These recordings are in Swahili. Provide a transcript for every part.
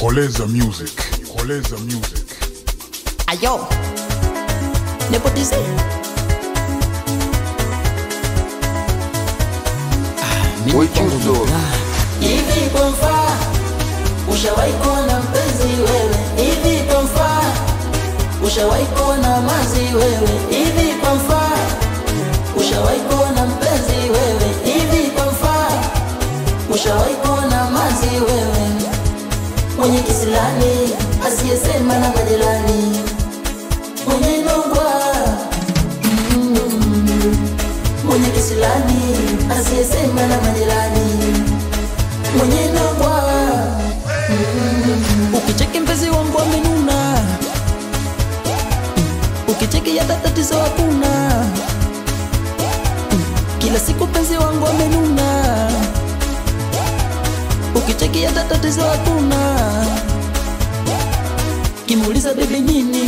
Koleza Music. Koleza Music. Ayo, nepotize. Hivi kwa mfaa, ushawahi kuona mpenzi wewe? Hivi kwa mfaa, ushawahi kuona mazi wewe? Hivi kwa mfaa, ushawahi kuona mpenzi wewe? Hivi kwa mfaa, ushawahi kuona mazi wewe? Mwenye kisilani, asiyesema na majirani, mwenye nongwa, mwenye kisilani, asiyesema na majirani, mwenye nongwa. Ukicheki mpenzi wangu amenuna, ukicheki ya tatizo hakuna. Kila siku mpenzi wangu amenuna, ukicheki ya tatizo hakuna. Kimuuliza baby nini,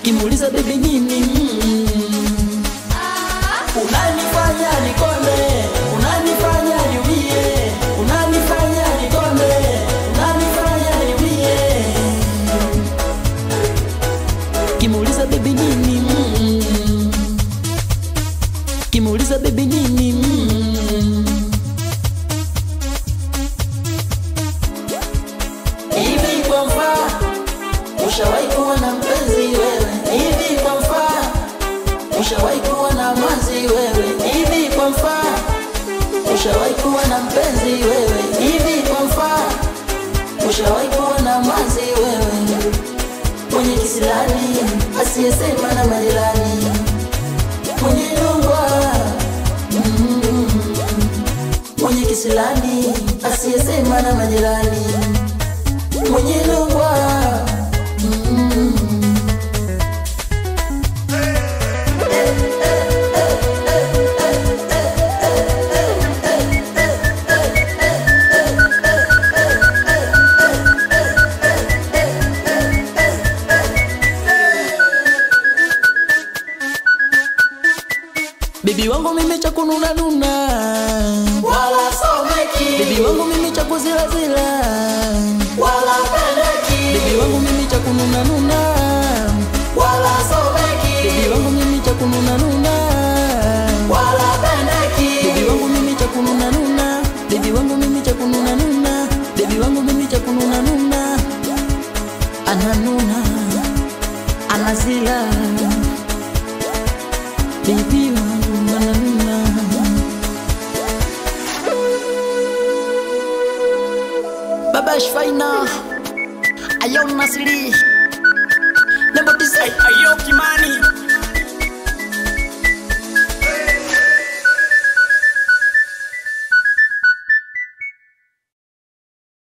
kimuuliza baby nini, unanifanya nikonde, unanifanya niumie, unanifanya nikonde, unanifanya niumie. Kimuuliza baby nini, kimuuliza baby nini. Hivi kwa mfaa, ushawahi kuona mpenzi wewe? Hivi kwa mfaa, ushawahi kuona mazi wewe? Hivi kwa mfaa, ushawahi kuona mpenzi wewe? Hivi kwa mfaa, ushawahi kuona mazi wewe? Mwenye kisilani, asiyesema na majirani, mwenye nongwa, mwenye kisilani, asiyesema na majirani, mwenye nongwa. Bibi wangu mimi cha kununa nuna, Wala someki, bibi wangu mimi cha kuzila zila, wala pendeki, bibi wangu mimi cha kununa nuna, wala someki, bibi wangu mimi cha kununa nuna, wala pendeki, bibi wangu mimi cha kununa nuna, bibi wangu mimi cha kununa nuna, bibi wangu mimi cha kununa nuna. Ananuna, anazila, bibi wangu ananuna. Baba Shfaina, ayo Nasri, nepotize. Ayo Kimani